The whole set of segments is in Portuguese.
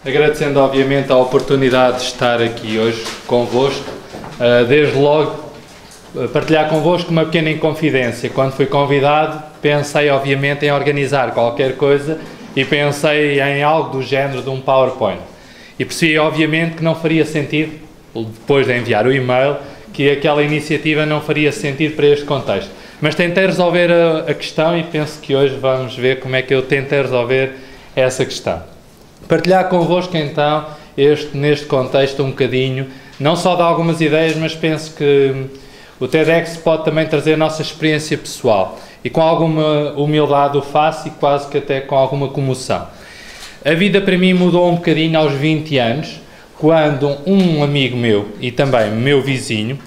Agradecendo obviamente a oportunidade de estar aqui hoje convosco, desde logo partilhar convosco uma pequena inconfidência. Quando fui convidado, pensei obviamente em organizar qualquer coisa e pensei em algo do género de um PowerPoint. E percebi obviamente que não faria sentido, depois de enviar o e-mail, que aquela iniciativa não faria sentido para este contexto. Mas tentei resolver a questão e penso que hoje vamos ver como é que eu tentei resolver essa questão. Partilhar convosco então, neste contexto um bocadinho, não só de algumas ideias, mas penso que o TEDx pode também trazer a nossa experiência pessoal. E com alguma humildade o faço e quase que até com alguma comoção. A vida para mim mudou um bocadinho aos 20 anos, quando um amigo meu e também meu vizinho,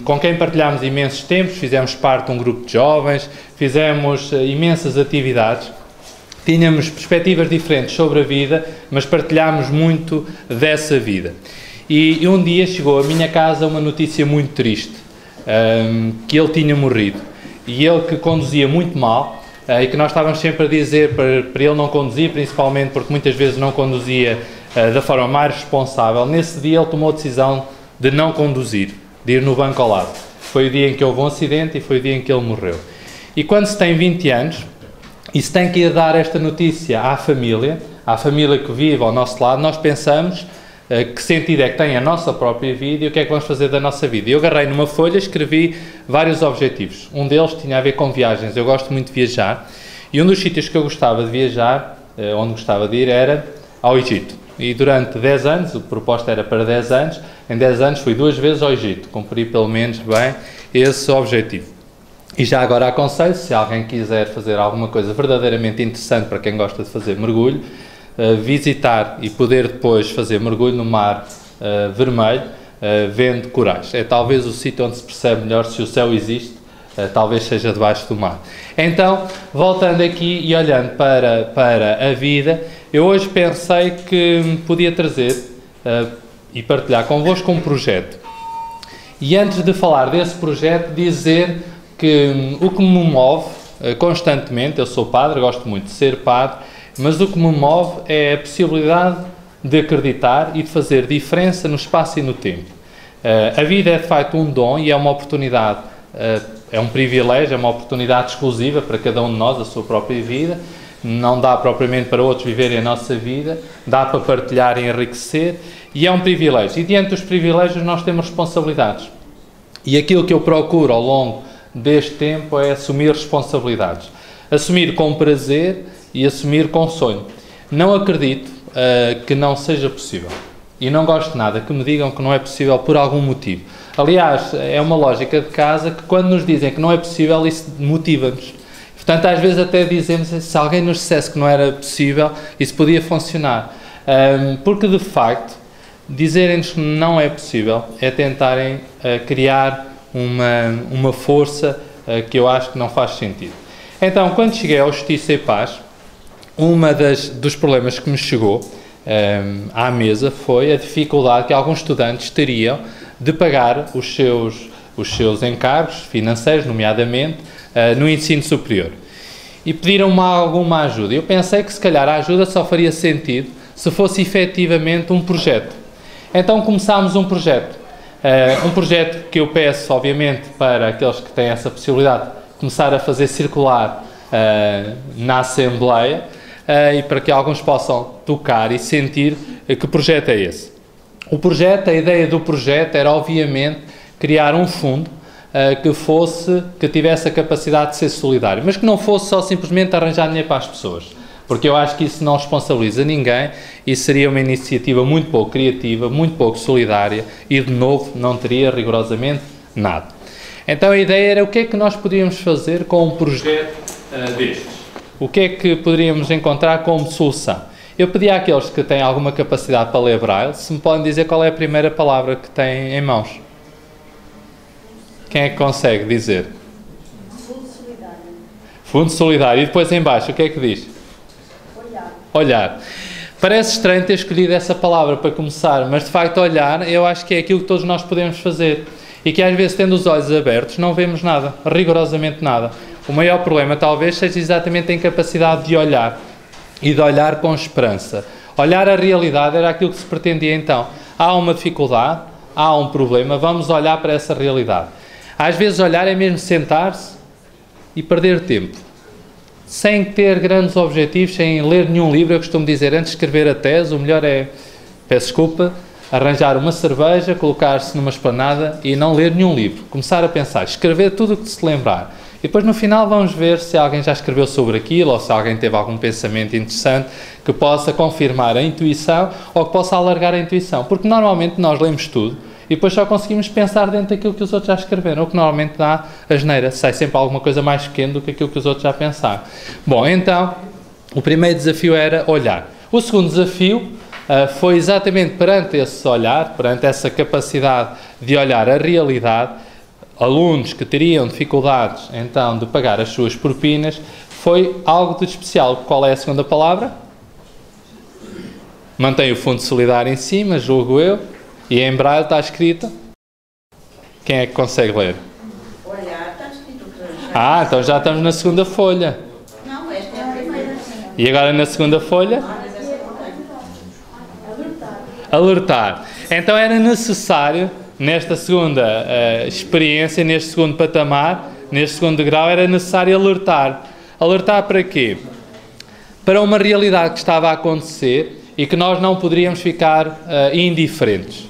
com quem partilhámos imensos tempos, fizemos parte de um grupo de jovens, fizemos imensas atividades, tínhamos perspectivas diferentes sobre a vida, mas partilhámos muito dessa vida. E um dia chegou à minha casa uma notícia muito triste, que ele tinha morrido. E ele que conduzia muito mal, e que nós estávamos sempre a dizer para ele não conduzir, principalmente porque muitas vezes não conduzia da forma mais responsável. Nesse dia ele tomou a decisão de não conduzir, de ir no banco ao lado. Foi o dia em que houve um acidente e foi o dia em que ele morreu. E quando se tem 20 anos, e se tem que ir dar esta notícia à família que vive ao nosso lado, nós pensamos que sentido é que tem a nossa própria vida e o que é que vamos fazer da nossa vida. Eu agarrei numa folha, escrevi vários objetivos. Um deles tinha a ver com viagens. Eu gosto muito de viajar e um dos sítios que eu gostava de viajar, onde gostava de ir, era ao Egito. E durante 10 anos, a proposta era para 10 anos, em 10 anos fui 2 vezes ao Egito. Cumpri pelo menos bem esse objetivo. E já agora aconselho, se alguém quiser fazer alguma coisa verdadeiramente interessante para quem gosta de fazer mergulho, visitar e poder depois fazer mergulho no mar vermelho, vendo corais. É talvez o sítio onde se percebe melhor se o céu existe, talvez seja debaixo do mar. Então, voltando aqui e olhando para a vida, eu hoje pensei que podia trazer e partilhar convosco um projeto. E antes de falar desse projeto, dizer que o que me move constantemente, eu sou padre, gosto muito de ser padre, mas o que me move é a possibilidade de acreditar e de fazer diferença no espaço e no tempo. A vida é de facto um dom e é uma oportunidade, é um privilégio, é uma oportunidade exclusiva para cada um de nós, a sua própria vida. Não dá propriamente para outros viverem a nossa vida, dá para partilhar e enriquecer, e é um privilégio. E diante dos privilégios nós temos responsabilidades. E aquilo que eu procuro ao longo deste tempo é assumir responsabilidades. Assumir com prazer e assumir com sonho. Não acredito que não seja possível. E não gosto de nada que me digam que não é possível por algum motivo. Aliás, é uma lógica de casa que quando nos dizem que não é possível, isso motiva-nos. Portanto, às vezes até dizemos, se alguém nos dissesse que não era possível, isso podia funcionar. Porque, de facto, dizerem-nos que não é possível é tentarem criar uma força que eu acho que não faz sentido. Então, quando cheguei ao Justiça e Paz, dos problemas que me chegou à mesa foi a dificuldade que alguns estudantes teriam de pagar os seus encargos financeiros, nomeadamente, no ensino superior. E pediram-me alguma ajuda. Eu pensei que se calhar a ajuda só faria sentido se fosse efetivamente um projeto. Então começámos um projeto. Um projeto que eu peço, obviamente, para aqueles que têm essa possibilidade, começar a fazer circular na Assembleia e para que alguns possam tocar e sentir que projeto é esse. A ideia do projeto era, obviamente, criar um fundo que tivesse a capacidade de ser solidário, mas que não fosse só simplesmente arranjar dinheiro para as pessoas, porque eu acho que isso não responsabiliza ninguém e seria uma iniciativa muito pouco criativa, muito pouco solidária e, de novo, não teria rigorosamente nada. Então a ideia era o que é que nós podíamos fazer com um projeto destes? O que é que poderíamos encontrar como solução? Eu pedi àqueles que têm alguma capacidade para ler Braille, se me podem dizer qual é a primeira palavra que têm em mãos. Quem é que consegue dizer? Fundo solidário. Fundo solidário. E depois em baixo, o que é que diz? Olhar. Parece estranho ter escolhido essa palavra para começar, mas de facto olhar, eu acho que é aquilo que todos nós podemos fazer. E que às vezes, tendo os olhos abertos, não vemos nada, rigorosamente nada. O maior problema talvez seja exatamente a incapacidade de olhar. E de olhar com esperança. Olhar a realidade era aquilo que se pretendia então. Há uma dificuldade, há um problema, vamos olhar para essa realidade. Às vezes olhar é mesmo sentar-se e perder tempo. Sem ter grandes objetivos, sem ler nenhum livro. Eu costumo dizer, antes de escrever a tese, o melhor é, peço desculpa, arranjar uma cerveja, colocar-se numa esplanada e não ler nenhum livro. Começar a pensar, escrever tudo o que se lembrar. E depois no final vamos ver se alguém já escreveu sobre aquilo ou se alguém teve algum pensamento interessante que possa confirmar a intuição ou que possa alargar a intuição. Porque normalmente nós lemos tudo e depois só conseguimos pensar dentro daquilo que os outros já escreveram, o que normalmente dá asneira. Sai sempre alguma coisa mais pequena do que aquilo que os outros já pensaram. Bom, então, o primeiro desafio era olhar. O segundo desafio foi exatamente perante esse olhar, perante essa capacidade de olhar a realidade, alunos que teriam dificuldades, então, de pagar as suas propinas, foi algo de especial. Qual é a segunda palavra? Mantém o Fundo Solidário em cima, julgo eu, e em braille está escrito. Quem é que consegue ler? Olhar, está escrito que Ah, então já estamos na segunda folha. Não, esta é a primeira. E agora na segunda folha? Alertar. Então era necessário, nesta segunda experiência, neste segundo patamar, neste segundo grau, era necessário alertar. Alertar para quê? Para uma realidade que estava a acontecer e que nós não poderíamos ficar indiferentes.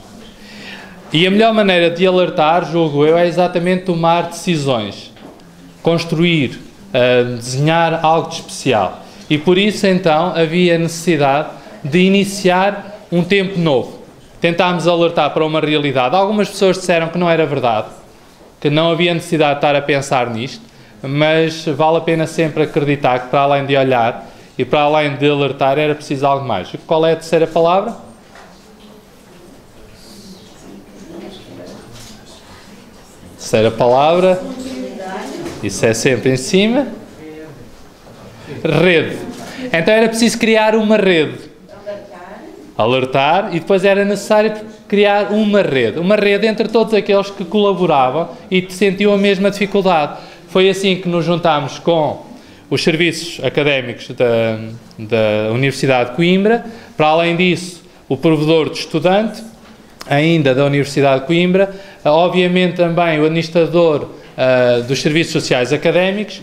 E a melhor maneira de alertar, julgo eu, é exatamente tomar decisões, construir, desenhar algo de especial. E por isso, então, havia necessidade de iniciar um tempo novo. Tentámos alertar para uma realidade. Algumas pessoas disseram que não era verdade, que não havia necessidade de estar a pensar nisto, mas vale a pena sempre acreditar que, para além de olhar e para além de alertar, era preciso algo mais. Qual é a terceira palavra? Terceira palavra. Isso é sempre em cima. Rede. Então era preciso criar uma rede. Alertar, e depois era necessário criar uma rede entre todos aqueles que colaboravam e sentiam a mesma dificuldade. Foi assim que nos juntámos com os serviços académicos da Universidade de Coimbra. Para além disso, o provedor de estudante, ainda da Universidade de Coimbra, obviamente também o administrador dos serviços sociais académicos,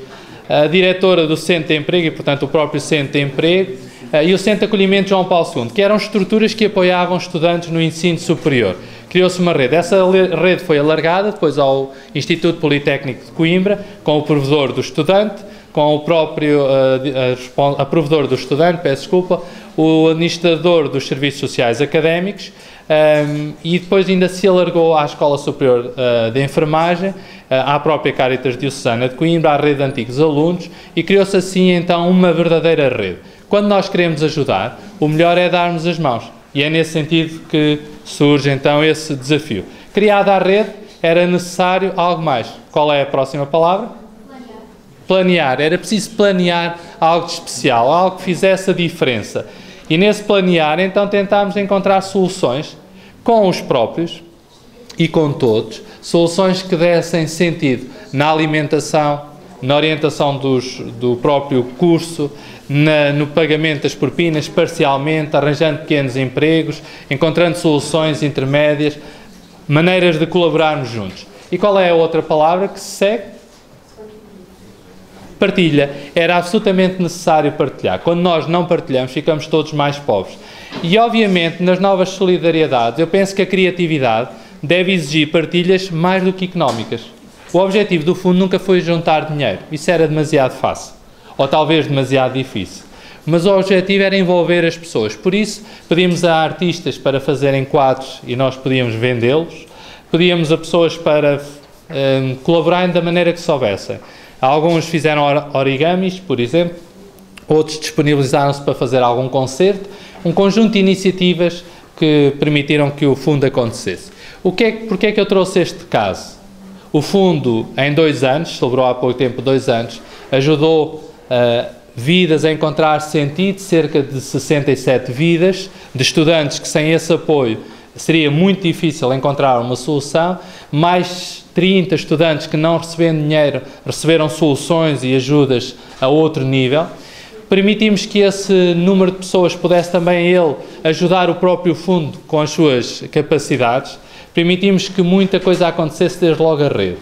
a diretora do Centro de Emprego e, portanto, o próprio Centro de Emprego, e o Centro de Acolhimento João Paulo II, que eram estruturas que apoiavam estudantes no ensino superior. Criou-se uma rede. Essa rede foi alargada depois ao Instituto Politécnico de Coimbra, com o provedor do estudante, com o próprio a provedor do estudante, peço desculpa, o administrador dos serviços sociais académicos, e depois ainda se alargou à Escola Superior de Enfermagem, à própria Caritas Diocesana de Coimbra, à rede de antigos alunos, e criou-se assim então uma verdadeira rede. Quando nós queremos ajudar, o melhor é darmos as mãos. E é nesse sentido que surge então esse desafio. Criada a rede, era necessário algo mais. Qual é a próxima palavra? Planear. Era preciso planear algo de especial, algo que fizesse a diferença. E nesse planear, então, tentámos encontrar soluções com os próprios e com todos, soluções que dessem sentido na alimentação, na orientação do próprio curso, no pagamento das propinas parcialmente, arranjando pequenos empregos, encontrando soluções intermédias, maneiras de colaborarmos juntos. E qual é a outra palavra que se segue? Partilha. Era absolutamente necessário partilhar. Quando nós não partilhamos, ficamos todos mais pobres. E, obviamente, nas novas solidariedades, eu penso que a criatividade deve exigir partilhas mais do que económicas. O objetivo do fundo nunca foi juntar dinheiro. Isso era demasiado fácil. Ou talvez demasiado difícil. Mas o objetivo era envolver as pessoas. Por isso, pedimos a artistas para fazerem quadros e nós podíamos vendê-los. Pedíamos a pessoas para colaborarem da maneira que soubessem. Alguns fizeram origamis, por exemplo. Outros disponibilizaram-se para fazer algum concerto. Um conjunto de iniciativas que permitiram que o fundo acontecesse. Porquê é que eu trouxe este caso? O fundo, em 2 anos, celebrou há pouco tempo 2 anos, ajudou vidas a encontrar sentido, cerca de 67 vidas de estudantes que sem esse apoio seria muito difícil encontrar uma solução, mais 30 estudantes que não recebendo dinheiro receberam soluções e ajudas a outro nível. permitimos que esse número de pessoas pudesse também ele ajudar o próprio fundo com as suas capacidades, permitimos que muita coisa acontecesse desde logo a rede.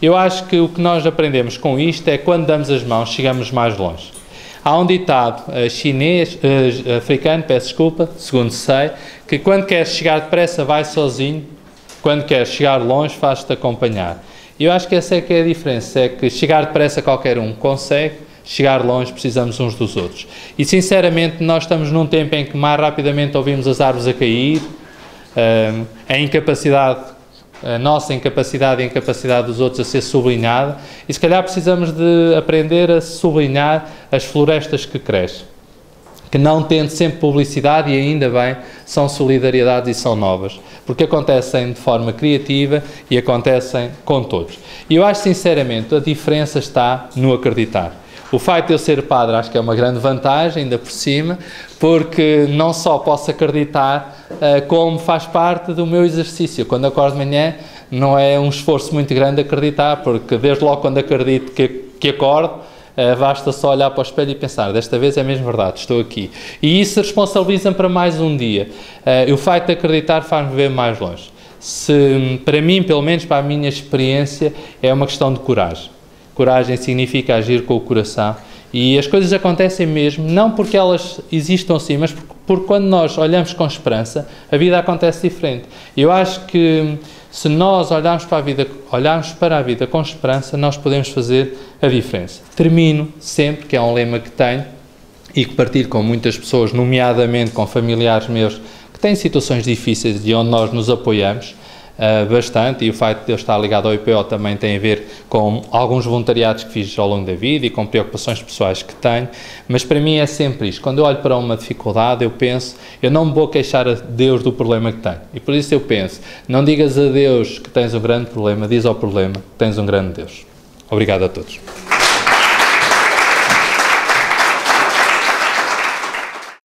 Eu acho que o que nós aprendemos com isto é que quando damos as mãos chegamos mais longe. Há um ditado africano, segundo sei, que quando queres chegar depressa vai sozinho, quando queres chegar longe faz-te acompanhar. E eu acho que essa é que é a diferença, é que chegar depressa qualquer um consegue, chegar longe precisamos uns dos outros. E sinceramente nós estamos num tempo em que mais rapidamente ouvimos as árvores a cair, a nossa incapacidade e a incapacidade dos outros a ser sublinhada, e se calhar precisamos de aprender a sublinhar as florestas que crescem, que não tendo sempre publicidade, e ainda bem, são solidariedades e são novas, porque acontecem de forma criativa e acontecem com todos. E eu acho sinceramente a diferença está no acreditar. O facto de eu ser padre acho que é uma grande vantagem, ainda por cima, porque não só posso acreditar, como faz parte do meu exercício. Quando acordo de manhã, não é um esforço muito grande acreditar, porque desde logo quando acredito que acordo, basta só olhar para o espelho e pensar, desta vez é mesmo verdade, estou aqui. E isso responsabiliza-me para mais um dia. O facto de acreditar faz-me ver mais longe. Para mim, pelo menos para a minha experiência, é uma questão de coragem. Coragem significa agir com o coração e as coisas acontecem mesmo, não porque elas existam assim, mas porque quando nós olhamos com esperança, a vida acontece diferente. Eu acho que se nós olharmos para a vida com esperança, nós podemos fazer a diferença. Termino sempre, que é um lema que tenho e que partilho com muitas pessoas, nomeadamente com familiares meus que têm situações difíceis e onde nós nos apoiamos bastante, e o facto de eu estar ligado ao IPO também tem a ver com alguns voluntariados que fiz ao longo da vida e com preocupações pessoais que tenho, mas para mim é sempre isto. Quando eu olho para uma dificuldade, eu penso, eu não me vou queixar a Deus do problema que tenho, e por isso eu penso, não digas a Deus que tens um grande problema, diz ao problema que tens um grande Deus. Obrigado a todos.